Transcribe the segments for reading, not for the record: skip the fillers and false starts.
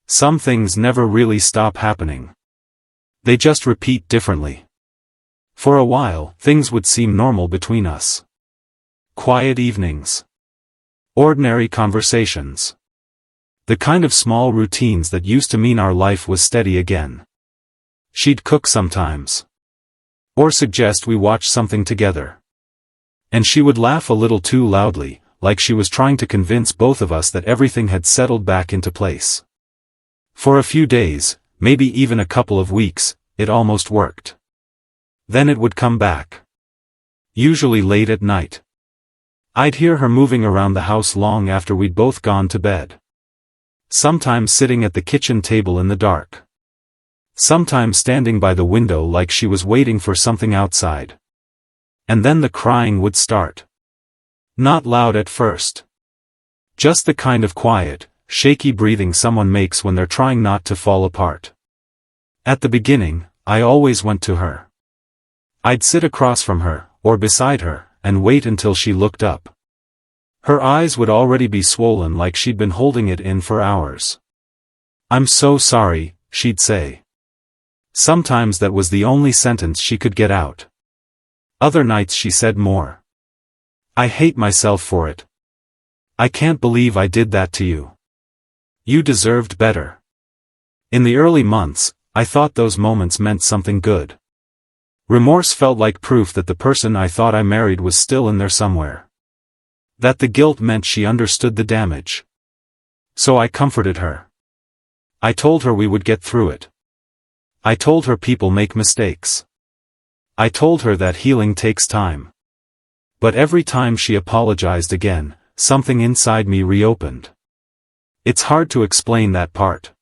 Some things never really stop happening. They just repeat differently. For a while, things would seem normal between us. Quiet evenings. Ordinary conversations. The kind of small routines that used to mean our life was steady again. She'd cook sometimes. Or suggest we watch something together. And she would laugh a little too loudly, like she was trying to convince both of us that everything had settled back into place. For a few days, maybe even a couple of weeks, it almost worked. Then it would come back. Usually late at night. I'd hear her moving around the house long after we'd both gone to bed. Sometimes sitting at the kitchen table in the dark. Sometimes standing by the window like she was waiting for something outside. And then the crying would start. Not loud at first. Just the kind of quiet, shaky breathing someone makes when they're trying not to fall apart. At the beginning, I always went to her. I'd sit across from her, or beside her, and wait until she looked up. Her eyes would already be swollen like she'd been holding it in for hours. "I'm so sorry," she'd say. Sometimes that was the only sentence she could get out. Other nights she said more. "I hate myself for it. I can't believe I did that to you. You deserved better." In the early months, I thought those moments meant something good. Remorse felt like proof that the person I thought I married was still in there somewhere. That the guilt meant she understood the damage. So I comforted her. I told her we would get through it. I told her people make mistakes. I told her that healing takes time. But every time she apologized again, something inside me reopened. It's hard to explain that part.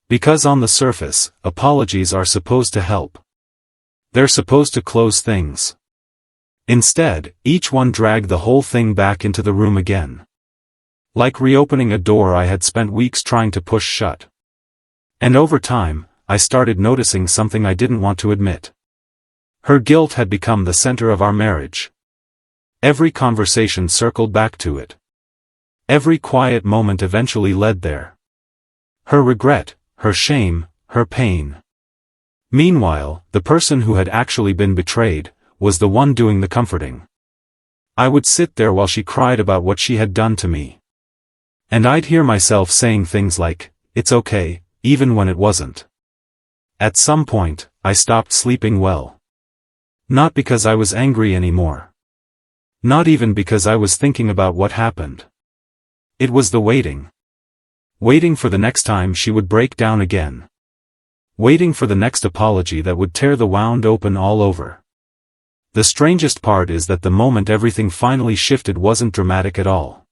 Because on the surface, apologies are supposed to help. They're supposed to close things. Instead, each one dragged the whole thing back into the room again. Like reopening a door I had spent weeks trying to push shut. And over time, I started noticing something I didn't want to admit. Her guilt had become the center of our marriage. Every conversation circled back to it. Every quiet moment eventually led there. Her regret, her shame, her pain. Meanwhile, the person who had actually been betrayed, was the one doing the comforting. I would sit there while she cried about what she had done to me. And I'd hear myself saying things like, "It's okay," even when it wasn't. At some point, I stopped sleeping well. Not because I was angry anymore. Not even because I was thinking about what happened. It was the waiting. Waiting for the next time she would break down again. Waiting for the next apology that would tear the wound open all over. The strangest part is that the moment everything finally shifted wasn't dramatic at all.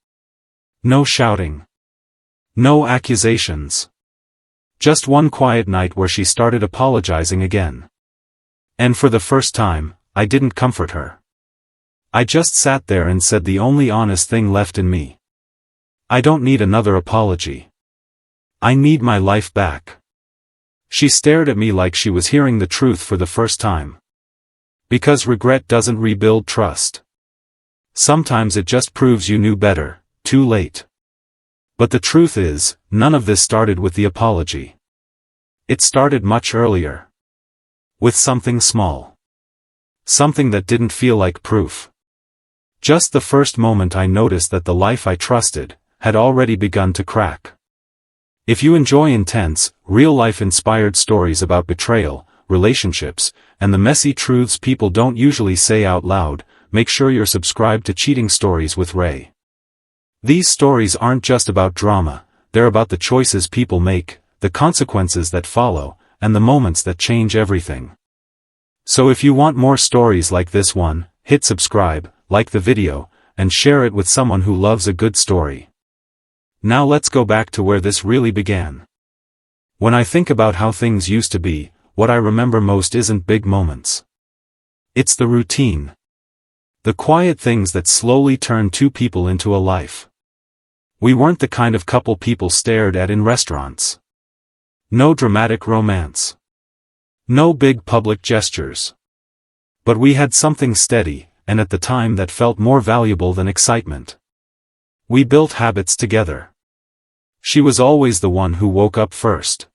No shouting. No accusations. Just one quiet night where she started apologizing again. And for the first time, I didn't comfort her. I just sat there and said the only honest thing left in me. I don't need another apology. I need my life back. She stared at me like she was hearing the truth for the first time. Because regret doesn't rebuild trust. Sometimes it just proves you knew better, too late. But the truth is, none of this started with the apology. It started much earlier. With something small. Something that didn't feel like proof. Just the first moment I noticed that the life I trusted, had already begun to crack. If you enjoy intense, real-life inspired stories about betrayal, relationships, and the messy truths people don't usually say out loud, make sure you're subscribed to Cheating Stories with Ray. These stories aren't just about drama, they're about the choices people make, the consequences that follow, and the moments that change everything. So if you want more stories like this one, hit subscribe, like the video, and share it with someone who loves a good story. Now let's go back to where this really began. When I think about how things used to be, what I remember most isn't big moments. It's the routine. The quiet things that slowly turn two people into a life. We weren't the kind of couple people stared at in restaurants. No dramatic romance. No big public gestures. But we had something steady, and at the time that felt more valuable than excitement. We built habits together. She was always the one who woke up first.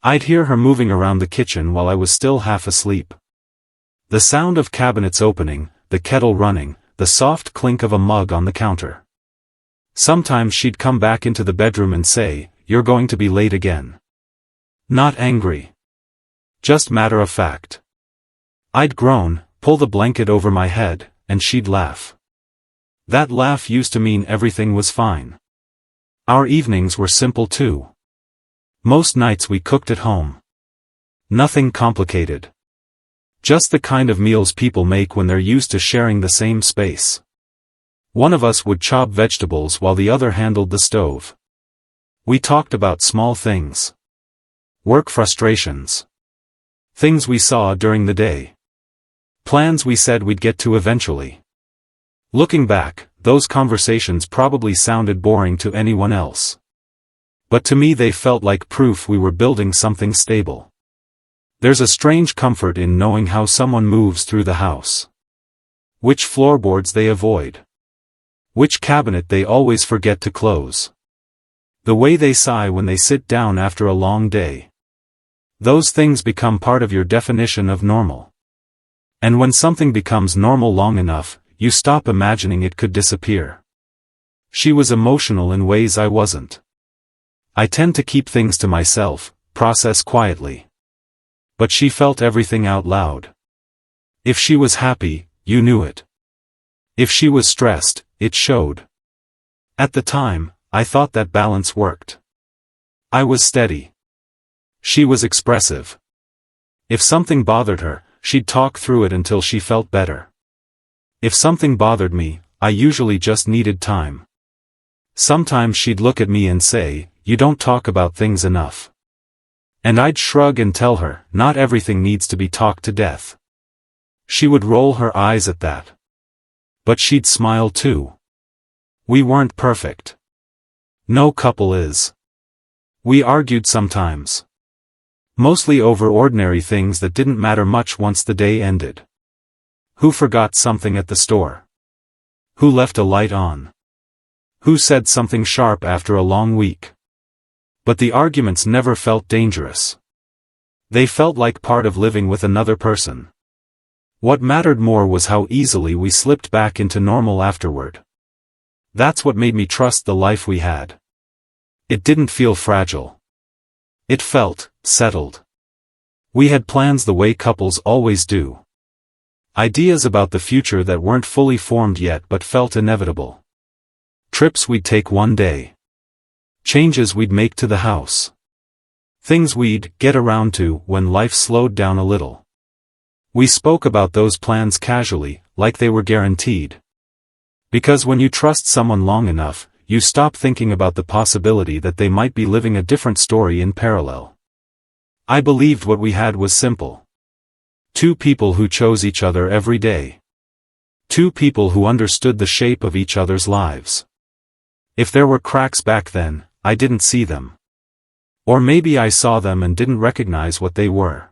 I'd hear her moving around the kitchen while I was still half asleep. The sound of cabinets opening, the kettle running, the soft clink of a mug on the counter. Sometimes she'd come back into the bedroom and say, "You're going to be late again." Not angry. Just matter of fact. I'd groan, pull the blanket over my head, and she'd laugh. That laugh used to mean everything was fine. Our evenings were simple too. Most nights we cooked at home. Nothing complicated. Just the kind of meals people make when they're used to sharing the same space. One of us would chop vegetables while the other handled the stove. We talked about small things. Work frustrations. Things we saw during the day. Plans we said we'd get to eventually. Looking back, those conversations probably sounded boring to anyone else. But to me they felt like proof we were building something stable. There's a strange comfort in knowing how someone moves through the house. Which floorboards they avoid. Which cabinet they always forget to close. The way they sigh when they sit down after a long day. Those things become part of your definition of normal. And when something becomes normal long enough, you stop imagining it could disappear. She was emotional in ways I wasn't. I tend to keep things to myself, process quietly. But she felt everything out loud. If she was happy, you knew it. If she was stressed, it showed. At the time, I thought that balance worked. I was steady. She was expressive. If something bothered her, she'd talk through it until she felt better. If something bothered me, I usually just needed time. Sometimes she'd look at me and say, "You don't talk about things enough." And I'd shrug and tell her, not everything needs to be talked to death. She would roll her eyes at that. But she'd smile too. We weren't perfect. No couple is. We argued sometimes. Mostly over ordinary things that didn't matter much once the day ended. Who forgot something at the store? Who left a light on? Who said something sharp after a long week? But the arguments never felt dangerous. They felt like part of living with another person. What mattered more was how easily we slipped back into normal afterward. That's what made me trust the life we had. It didn't feel fragile. It felt settled. We had plans the way couples always do. Ideas about the future that weren't fully formed yet but felt inevitable. Trips we'd take one day. Changes we'd make to the house. Things we'd get around to when life slowed down a little. We spoke about those plans casually, like they were guaranteed. Because when you trust someone long enough, you stop thinking about the possibility that they might be living a different story in parallel. I believed what we had was simple. Two people who chose each other every day. Two people who understood the shape of each other's lives. If there were cracks back then, I didn't see them. Or maybe I saw them and didn't recognize what they were.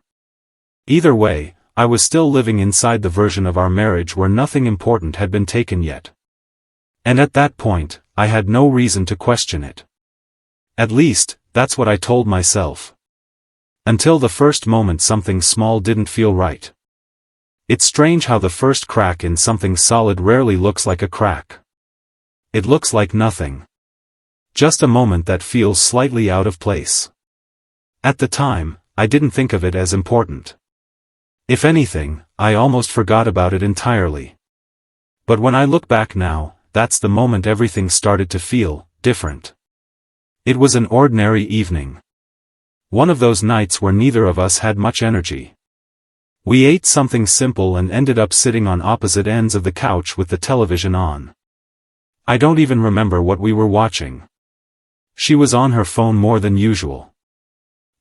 Either way, I was still living inside the version of our marriage where nothing important had been taken yet. And at that point, I had no reason to question it. At least, that's what I told myself. Until the first moment something small didn't feel right. It's strange how the first crack in something solid rarely looks like a crack. It looks like nothing. Just a moment that feels slightly out of place. At the time, I didn't think of it as important. If anything, I almost forgot about it entirely. But when I look back now, that's the moment everything started to feel different. It was an ordinary evening. One of those nights where neither of us had much energy. We ate something simple and ended up sitting on opposite ends of the couch with the television on. I don't even remember what we were watching. She was on her phone more than usual.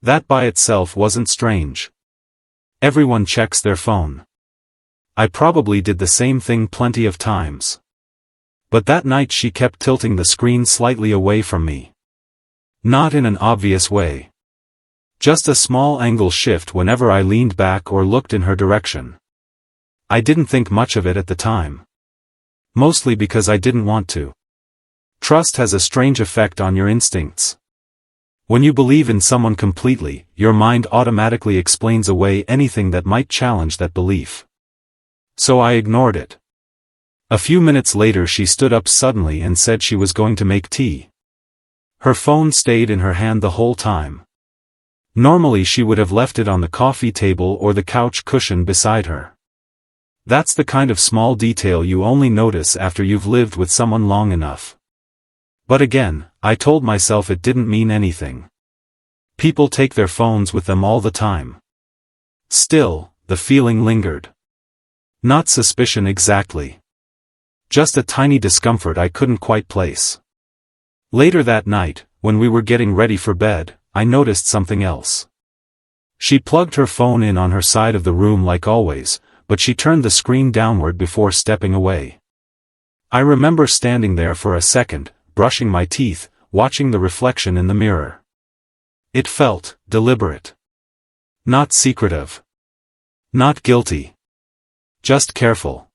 That by itself wasn't strange. Everyone checks their phone. I probably did the same thing plenty of times. But that night she kept tilting the screen slightly away from me. Not in an obvious way. Just a small angle shift whenever I leaned back or looked in her direction. I didn't think much of it at the time. Mostly because I didn't want to. Trust has a strange effect on your instincts. When you believe in someone completely, your mind automatically explains away anything that might challenge that belief. So I ignored it. A few minutes later she stood up suddenly and said she was going to make tea. Her phone stayed in her hand the whole time. Normally she would have left it on the coffee table or the couch cushion beside her. That's the kind of small detail you only notice after you've lived with someone long enough. But again, I told myself it didn't mean anything. People take their phones with them all the time. Still, the feeling lingered. Not suspicion exactly. Just a tiny discomfort I couldn't quite place. Later that night, when we were getting ready for bed, I noticed something else. She plugged her phone in on her side of the room like always, but she turned the screen downward before stepping away. I remember standing there for a second, brushing my teeth, watching the reflection in the mirror. It felt deliberate. Not secretive. Not guilty. Just careful.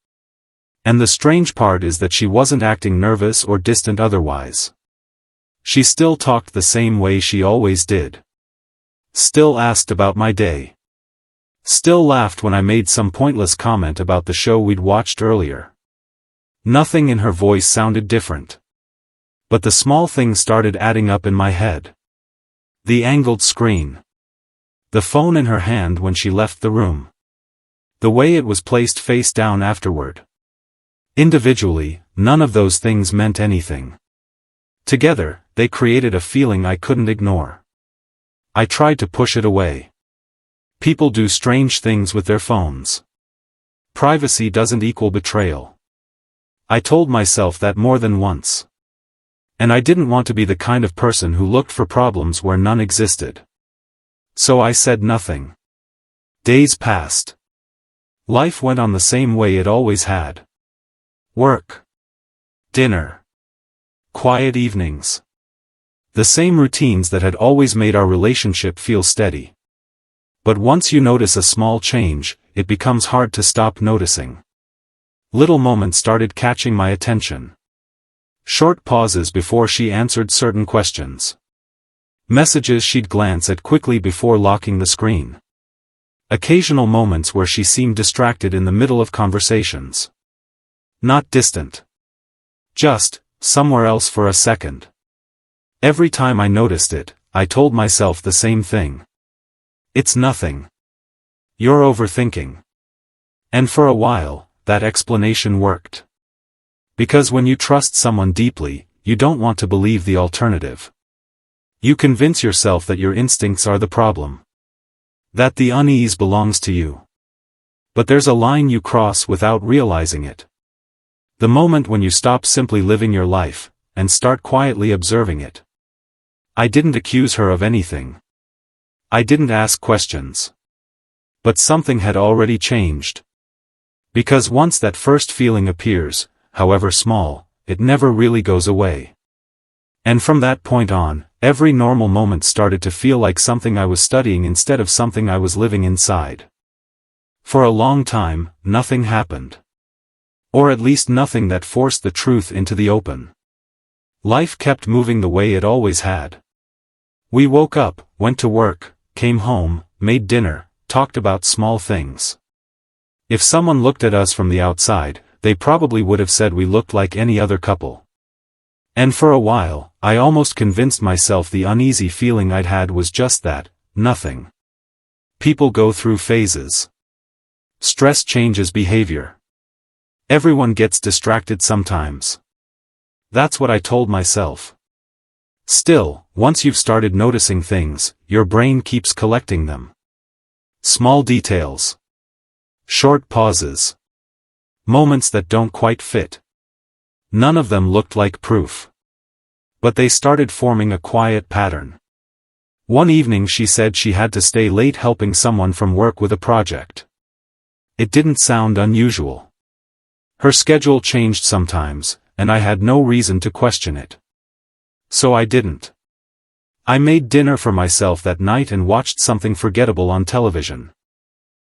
And the strange part is that she wasn't acting nervous or distant otherwise. She still talked the same way she always did. Still asked about my day. Still laughed when I made some pointless comment about the show we'd watched earlier. Nothing in her voice sounded different. But the small things started adding up in my head. The angled screen. The phone in her hand when she left the room. The way it was placed face down afterward. Individually, none of those things meant anything. Together, they created a feeling I couldn't ignore. I tried to push it away. People do strange things with their phones. Privacy doesn't equal betrayal. I told myself that more than once. And I didn't want to be the kind of person who looked for problems where none existed. So I said nothing. Days passed. Life went on the same way it always had. Work. Dinner. Quiet evenings. The same routines that had always made our relationship feel steady. But once you notice a small change, it becomes hard to stop noticing. Little moments started catching my attention. Short pauses before she answered certain questions. Messages she'd glance at quickly before locking the screen. Occasional moments where she seemed distracted in the middle of conversations. Not distant. Just, somewhere else for a second. Every time I noticed it, I told myself the same thing. It's nothing. You're overthinking. And for a while, that explanation worked. Because when you trust someone deeply, you don't want to believe the alternative. You convince yourself that your instincts are the problem. That the unease belongs to you. But there's a line you cross without realizing it. The moment when you stop simply living your life, and start quietly observing it. I didn't accuse her of anything. I didn't ask questions. But something had already changed. Because once that first feeling appears, however small, it never really goes away. And from that point on, every normal moment started to feel like something I was studying instead of something I was living inside. For a long time, nothing happened. Or at least nothing that forced the truth into the open. Life kept moving the way it always had. We woke up, went to work, came home, made dinner, talked about small things. If someone looked at us from the outside, they probably would have said we looked like any other couple. And for a while, I almost convinced myself the uneasy feeling I'd had was just that, nothing. People go through phases. Stress changes behavior. Everyone gets distracted sometimes. That's what I told myself. Still, once you've started noticing things, your brain keeps collecting them. Small details. Short pauses. Moments that don't quite fit. None of them looked like proof. But they started forming a quiet pattern. One evening she said she had to stay late helping someone from work with a project. It didn't sound unusual. Her schedule changed sometimes, and I had no reason to question it. So I didn't. I made dinner for myself that night and watched something forgettable on television.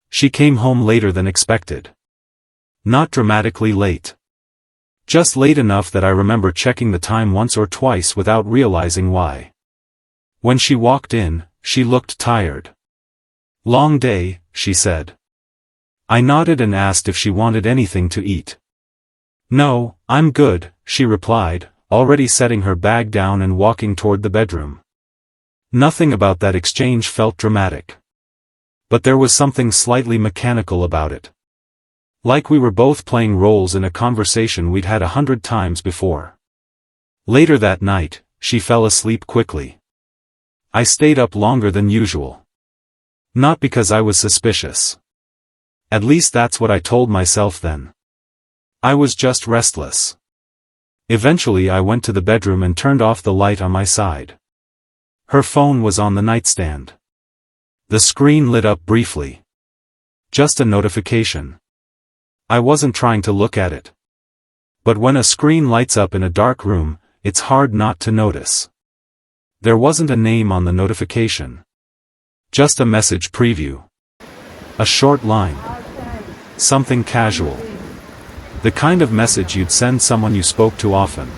She came home later than expected. Not dramatically late. Just late enough that I remember checking the time once or twice without realizing why. When she walked in, she looked tired. "Long day," she said. I nodded and asked if she wanted anything to eat. "No, I'm good," she replied, already setting her bag down and walking toward the bedroom. Nothing about that exchange felt dramatic. But there was something slightly mechanical about it. Like we were both playing roles in a conversation we'd had 100 times before. Later that night, she fell asleep quickly. I stayed up longer than usual. Not because I was suspicious. At least that's what I told myself then. I was just restless. Eventually I went to the bedroom and turned off the light on my side. Her phone was on the nightstand. The screen lit up briefly. Just a notification. I wasn't trying to look at it. But when a screen lights up in a dark room, it's hard not to notice. There wasn't a name on the notification. Just a message preview. A short line. Something casual. The kind of message you'd send someone you spoke to often.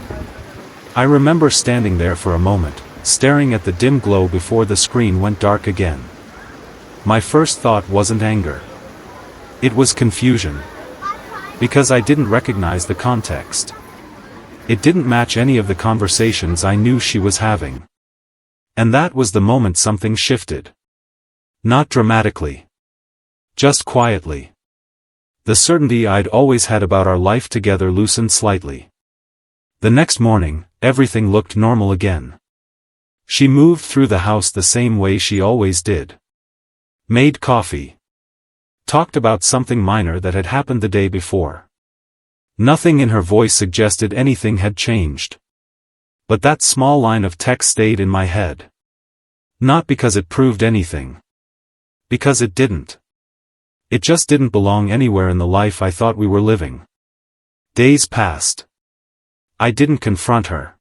I remember standing there for a moment, staring at the dim glow before the screen went dark again. My first thought wasn't anger. It was confusion. Because I didn't recognize the context. It didn't match any of the conversations I knew she was having. And that was the moment something shifted. Not dramatically. Just quietly. The certainty I'd always had about our life together loosened slightly. The next morning, everything looked normal again. She moved through the house the same way she always did. Made coffee. Talked about something minor that had happened the day before. Nothing in her voice suggested anything had changed. But that small line of text stayed in my head. Not because it proved anything. Because it didn't. It just didn't belong anywhere in the life I thought we were living. Days passed. I didn't confront her.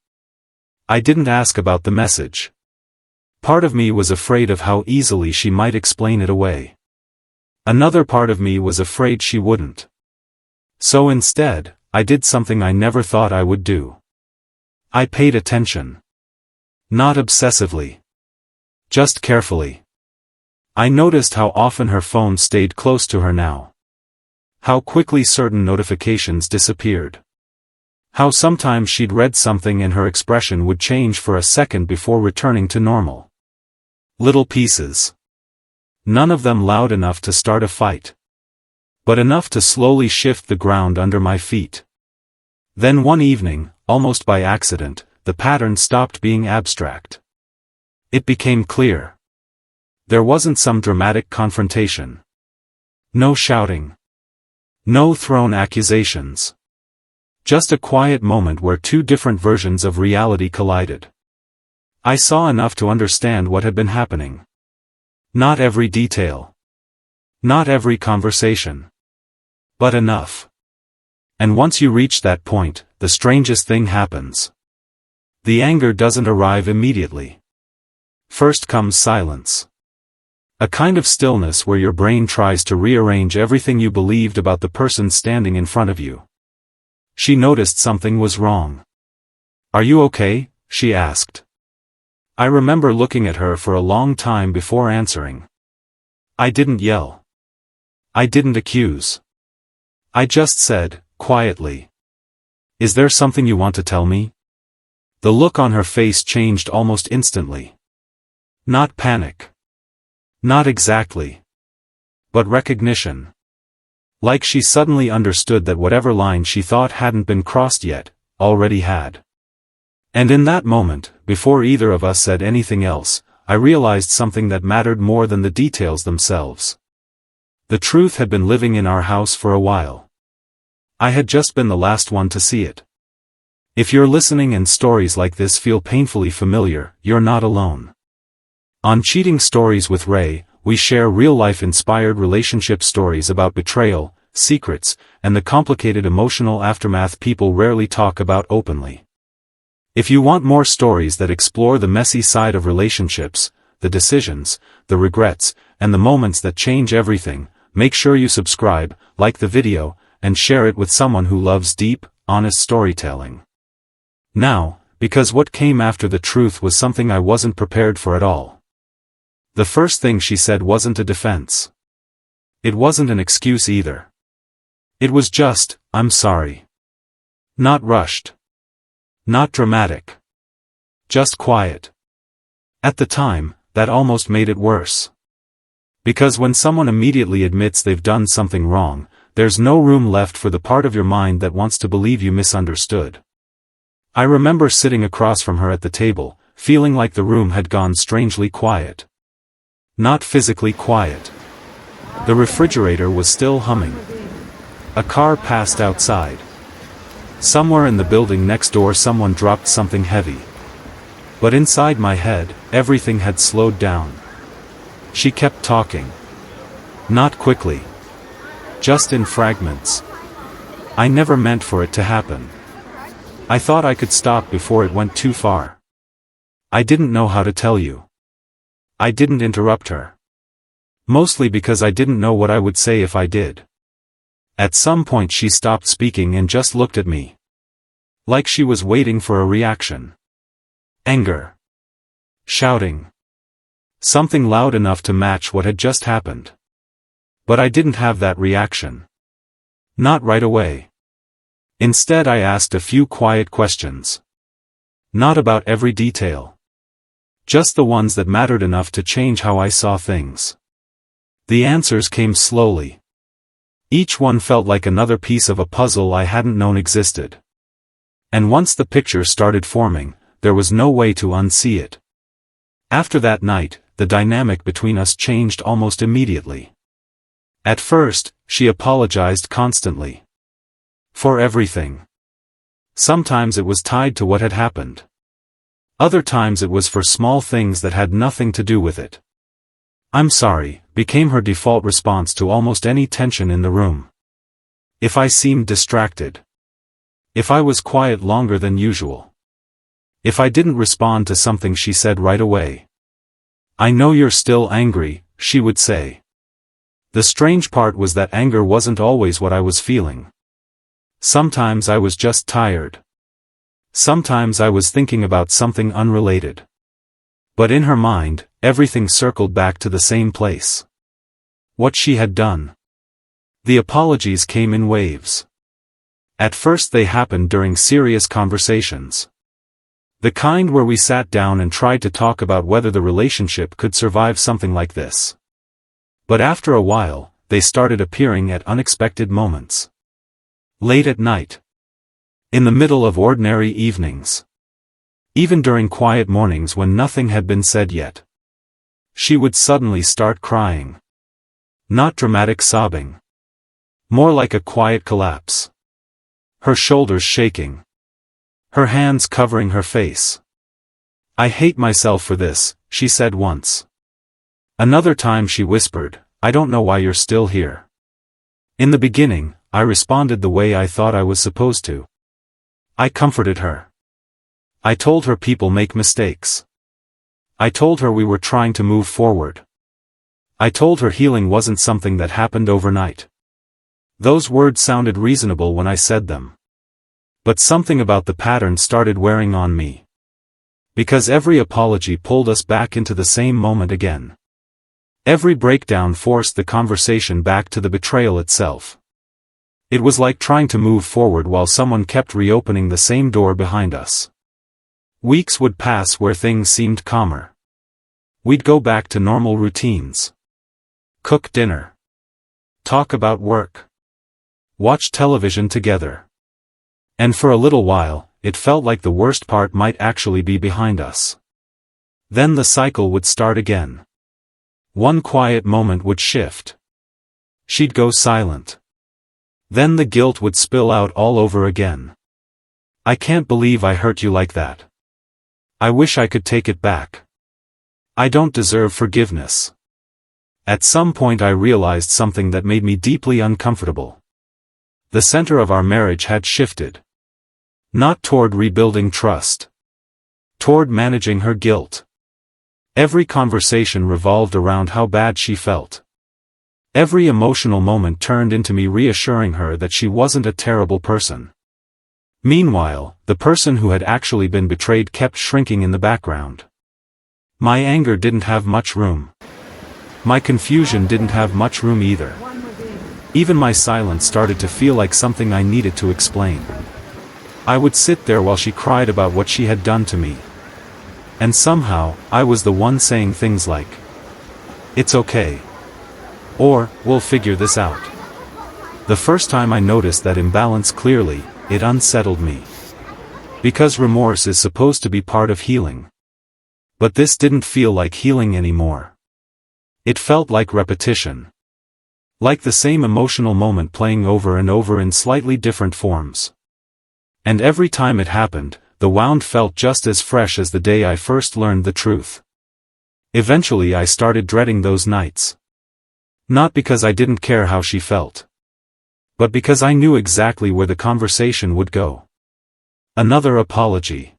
I didn't ask about the message. Part of me was afraid of how easily she might explain it away. Another part of me was afraid she wouldn't. So instead, I did something I never thought I would do. I paid attention. Not obsessively. Just carefully. I noticed how often her phone stayed close to her now. How quickly certain notifications disappeared. How sometimes she'd read something and her expression would change for a second before returning to normal. Little pieces. None of them loud enough to start a fight. But enough to slowly shift the ground under my feet. Then one evening, almost by accident, the pattern stopped being abstract. It became clear. There wasn't some dramatic confrontation. No shouting. No thrown accusations. Just a quiet moment where two different versions of reality collided. I saw enough to understand what had been happening. Not every detail. Not every conversation. But enough. And once you reach that point, the strangest thing happens. The anger doesn't arrive immediately. First comes silence. A kind of stillness where your brain tries to rearrange everything you believed about the person standing in front of you. She noticed something was wrong. "Are you okay?" she asked. I remember looking at her for a long time before answering. I didn't yell. I didn't accuse. I just said, quietly, "Is there something you want to tell me?" The look on her face changed almost instantly. Not panic. Not exactly. But recognition. Like she suddenly understood that whatever line she thought hadn't been crossed yet, already had. And in that moment, before either of us said anything else, I realized something that mattered more than the details themselves. The truth had been living in our house for a while. I had just been the last one to see it. If you're listening and stories like this feel painfully familiar, you're not alone. On Cheating Stories with Ray, we share real-life inspired relationship stories about betrayal, secrets, and the complicated emotional aftermath people rarely talk about openly. If you want more stories that explore the messy side of relationships, the decisions, the regrets, and the moments that change everything, make sure you subscribe, like the video, and share it with someone who loves deep, honest storytelling. Now, because what came after the truth was something I wasn't prepared for at all. The first thing she said wasn't a defense. It wasn't an excuse either. It was just, "I'm sorry." Not rushed. Not dramatic. Just quiet. At the time, that almost made it worse. Because when someone immediately admits they've done something wrong, there's no room left for the part of your mind that wants to believe you misunderstood. I remember sitting across from her at the table, feeling like the room had gone strangely quiet. Not physically quiet. The refrigerator was still humming. A car passed outside. Somewhere in the building next door someone dropped something heavy. But inside my head, everything had slowed down. She kept talking. Not quickly. Just in fragments. I never meant for it to happen. I thought I could stop before it went too far. I didn't know how to tell you. I didn't interrupt her. Mostly because I didn't know what I would say if I did. At some point she stopped speaking and just looked at me. Like she was waiting for a reaction. Anger. Shouting. Something loud enough to match what had just happened. But I didn't have that reaction. Not right away. Instead I asked a few quiet questions. Not about every detail. Just the ones that mattered enough to change how I saw things. The answers came slowly. Each one felt like another piece of a puzzle I hadn't known existed. And once the picture started forming, there was no way to unsee it. After that night, the dynamic between us changed almost immediately. At first, she apologized constantly. For everything. Sometimes it was tied to what had happened. Other times it was for small things that had nothing to do with it. "I'm sorry," became her default response to almost any tension in the room. If I seemed distracted. If I was quiet longer than usual. If I didn't respond to something she said right away. "I know you're still angry," she would say. The strange part was that anger wasn't always what I was feeling. Sometimes I was just tired. Sometimes I was thinking about something unrelated. But in her mind, everything circled back to the same place. What she had done. The apologies came in waves. At first they happened during serious conversations. The kind where we sat down and tried to talk about whether the relationship could survive something like this. But after a while, they started appearing at unexpected moments. Late at night. In the middle of ordinary evenings. Even during quiet mornings when nothing had been said yet. She would suddenly start crying. Not dramatic sobbing. More like a quiet collapse. Her shoulders shaking. Her hands covering her face. "I hate myself for this," she said once. Another time she whispered, "I don't know why you're still here." In the beginning, I responded the way I thought I was supposed to. I comforted her. I told her people make mistakes. I told her we were trying to move forward. I told her healing wasn't something that happened overnight. Those words sounded reasonable when I said them. But something about the pattern started wearing on me. Because every apology pulled us back into the same moment again. Every breakdown forced the conversation back to the betrayal itself. It was like trying to move forward while someone kept reopening the same door behind us. Weeks would pass where things seemed calmer. We'd go back to normal routines. Cook dinner. Talk about work. Watch television together. And for a little while, it felt like the worst part might actually be behind us. Then the cycle would start again. One quiet moment would shift. She'd go silent. Then the guilt would spill out all over again. "I can't believe I hurt you like that. I wish I could take it back. I don't deserve forgiveness." At some point I realized something that made me deeply uncomfortable. The center of our marriage had shifted. Not toward rebuilding trust. Toward managing her guilt. Every conversation revolved around how bad she felt. Every emotional moment turned into me reassuring her that she wasn't a terrible person. Meanwhile, the person who had actually been betrayed kept shrinking in the background. My anger didn't have much room. My confusion didn't have much room either. Even my silence started to feel like something I needed to explain. I would sit there while she cried about what she had done to me. And somehow, I was the one saying things like, "It's okay." Or, "We'll figure this out." The first time I noticed that imbalance clearly, it unsettled me. Because remorse is supposed to be part of healing. But this didn't feel like healing anymore. It felt like repetition. Like the same emotional moment playing over and over in slightly different forms. And every time it happened, the wound felt just as fresh as the day I first learned the truth. Eventually I started dreading those nights. Not because I didn't care how she felt. But because I knew exactly where the conversation would go. Another apology.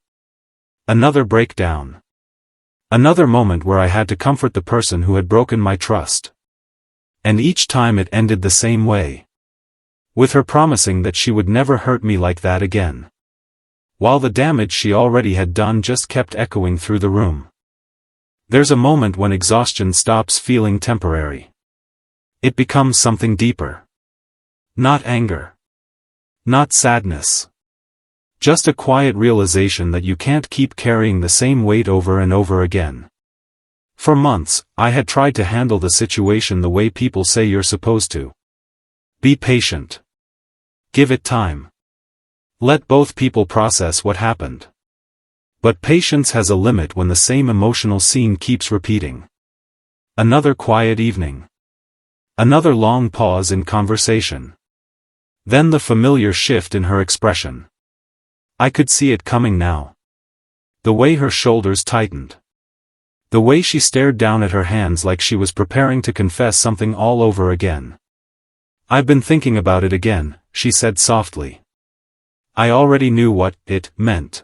Another breakdown. Another moment where I had to comfort the person who had broken my trust. And each time it ended the same way. With her promising that she would never hurt me like that again. While the damage she already had done just kept echoing through the room. There's a moment when exhaustion stops feeling temporary. It becomes something deeper. Not anger. Not sadness. Just a quiet realization that you can't keep carrying the same weight over and over again. For months, I had tried to handle the situation the way people say you're supposed to. Be patient. Give it time. Let both people process what happened. But patience has a limit when the same emotional scene keeps repeating. Another quiet evening. Another long pause in conversation. Then the familiar shift in her expression. I could see it coming now. The way her shoulders tightened. The way she stared down at her hands like she was preparing to confess something all over again. "I've been thinking about it again," she said softly. I already knew what it meant.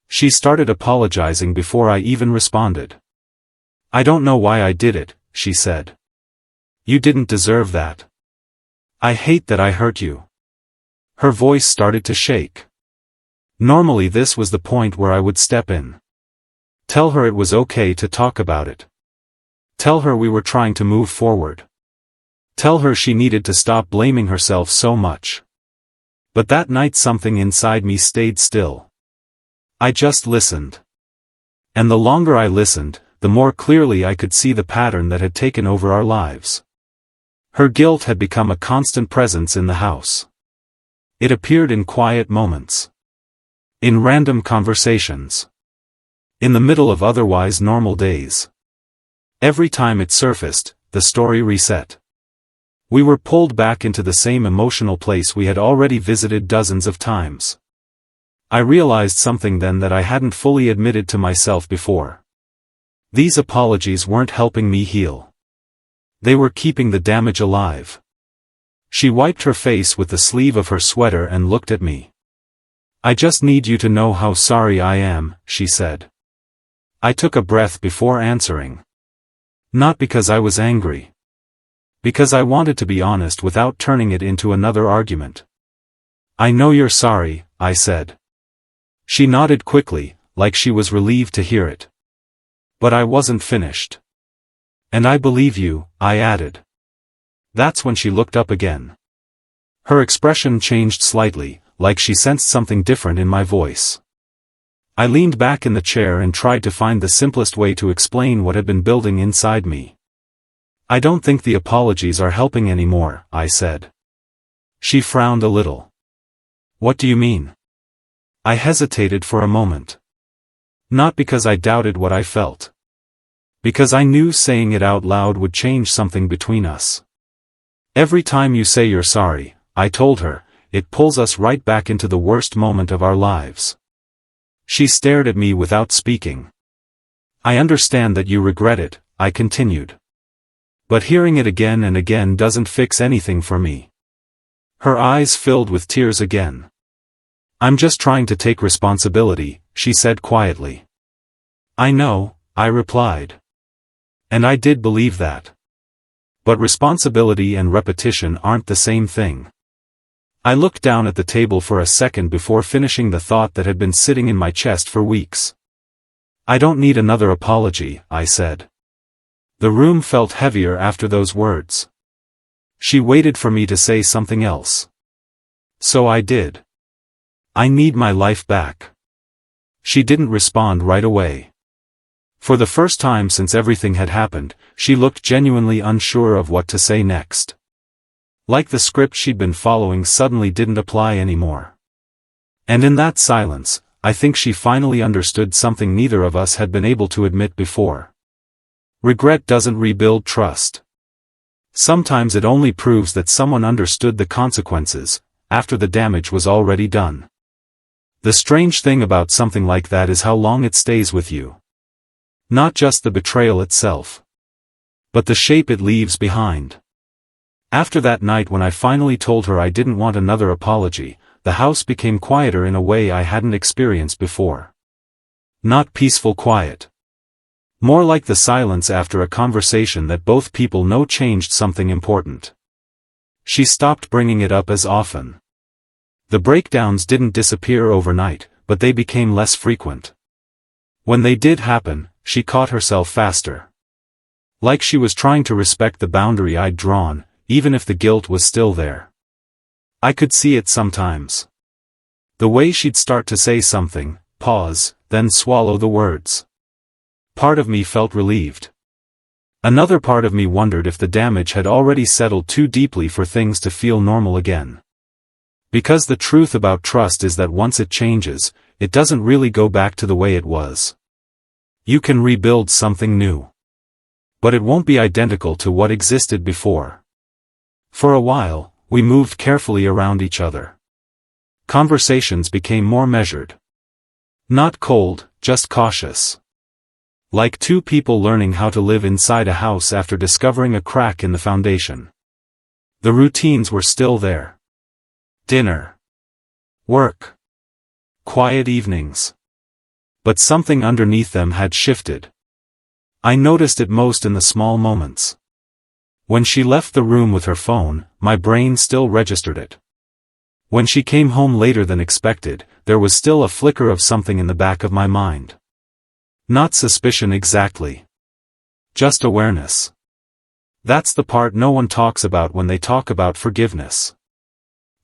She started apologizing before I even responded. "I don't know why I did it," she said. "You didn't deserve that. I hate that I hurt you." Her voice started to shake. Normally this was the point where I would step in. Tell her it was okay to talk about it. Tell her we were trying to move forward. Tell her she needed to stop blaming herself so much. But that night something inside me stayed still. I just listened. And the longer I listened, the more clearly I could see the pattern that had taken over our lives. Her guilt had become a constant presence in the house. It appeared in quiet moments. In random conversations. In the middle of otherwise normal days. Every time it surfaced, the story reset. We were pulled back into the same emotional place we had already visited dozens of times. I realized something then that I hadn't fully admitted to myself before. These apologies weren't helping me heal. They were keeping the damage alive. She wiped her face with the sleeve of her sweater and looked at me. "I just need you to know how sorry I am," she said. I took a breath before answering. Not because I was angry. Because I wanted to be honest without turning it into another argument. "I know you're sorry," I said. She nodded quickly, like she was relieved to hear it. But I wasn't finished. "And I believe you," I added. That's when she looked up again. Her expression changed slightly, like she sensed something different in my voice. I leaned back in the chair and tried to find the simplest way to explain what had been building inside me. "I don't think the apologies are helping anymore," I said. She frowned a little. "What do you mean?" I hesitated for a moment. Not because I doubted what I felt. Because I knew saying it out loud would change something between us. "Every time you say you're sorry," I told her, "it pulls us right back into the worst moment of our lives." She stared at me without speaking. "I understand that you regret it," I continued. "But hearing it again and again doesn't fix anything for me." Her eyes filled with tears again. "I'm just trying to take responsibility," she said quietly. "I know," I replied. And I did believe that. But responsibility and repetition aren't the same thing. I looked down at the table for a second before finishing the thought that had been sitting in my chest for weeks. I don't need another apology, I said. The room felt heavier after those words. She waited for me to say something else. So I did. I need my life back. She didn't respond right away. For the first time since everything had happened, she looked genuinely unsure of what to say next. Like the script she'd been following suddenly didn't apply anymore. And in that silence, I think she finally understood something neither of us had been able to admit before. Regret doesn't rebuild trust. Sometimes it only proves that someone understood the consequences, after the damage was already done. The strange thing about something like that is how long it stays with you. Not just the betrayal itself, but the shape it leaves behind. After that night when I finally told her I didn't want another apology, the house became quieter in a way I hadn't experienced before. Not peaceful quiet. More like the silence after a conversation that both people know changed something important. She stopped bringing it up as often. The breakdowns didn't disappear overnight, but they became less frequent. When they did happen, she caught herself faster. Like she was trying to respect the boundary I'd drawn, even if the guilt was still there. I could see it sometimes. The way she'd start to say something, pause, then swallow the words. Part of me felt relieved. Another part of me wondered if the damage had already settled too deeply for things to feel normal again. Because the truth about trust is that once it changes, it doesn't really go back to the way it was. You can rebuild something new. But it won't be identical to what existed before. For a while, we moved carefully around each other. Conversations became more measured. Not cold, just cautious. Like two people learning how to live inside a house after discovering a crack in the foundation. The routines were still there. Dinner. Work. Quiet evenings. But something underneath them had shifted. I noticed it most in the small moments. When she left the room with her phone, my brain still registered it. When she came home later than expected, there was still a flicker of something in the back of my mind. Not suspicion exactly. Just awareness. That's the part no one talks about when they talk about forgiveness.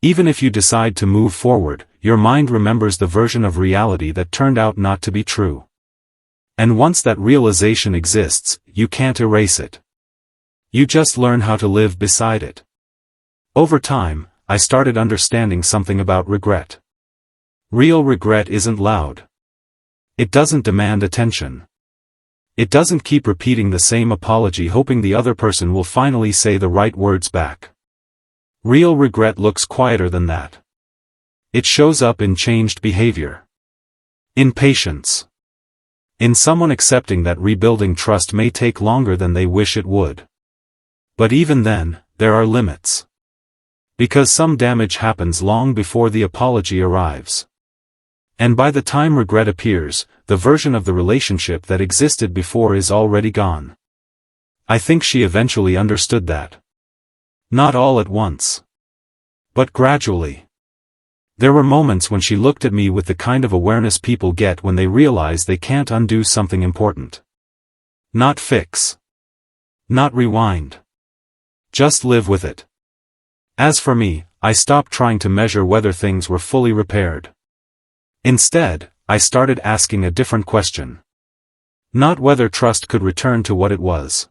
Even if you decide to move forward, your mind remembers the version of reality that turned out not to be true. And once that realization exists, you can't erase it. You just learn how to live beside it. Over time, I started understanding something about regret. Real regret isn't loud. It doesn't demand attention. It doesn't keep repeating the same apology hoping the other person will finally say the right words back. Real regret looks quieter than that. It shows up in changed behavior. In patience. In someone accepting that rebuilding trust may take longer than they wish it would. But even then, there are limits. Because some damage happens long before the apology arrives. And by the time regret appears, the version of the relationship that existed before is already gone. I think she eventually understood that. Not all at once. But gradually. There were moments when she looked at me with the kind of awareness people get when they realize they can't undo something important. Not fix. Not rewind. Just live with it. As for me, I stopped trying to measure whether things were fully repaired. Instead, I started asking a different question. Not whether trust could return to what it was.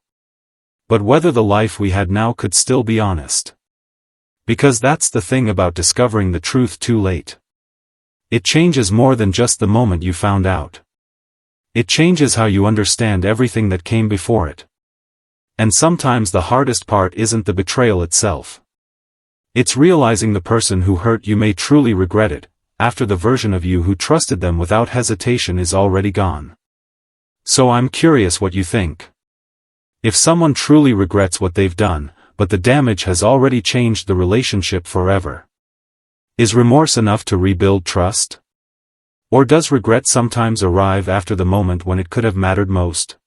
But whether the life we had now could still be honest. Because that's the thing about discovering the truth too late. It changes more than just the moment you found out. It changes how you understand everything that came before it. And sometimes the hardest part isn't the betrayal itself. It's realizing the person who hurt you may truly regret it, after the version of you who trusted them without hesitation is already gone. So I'm curious what you think. If someone truly regrets what they've done, but the damage has already changed the relationship forever. Is remorse enough to rebuild trust? Or does regret sometimes arrive after the moment when it could have mattered most?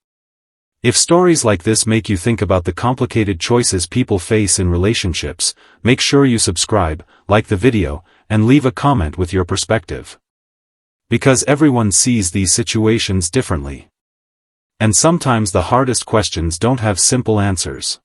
If stories like this make you think about the complicated choices people face in relationships, make sure you subscribe, like the video, and leave a comment with your perspective. Because everyone sees these situations differently. And sometimes the hardest questions don't have simple answers.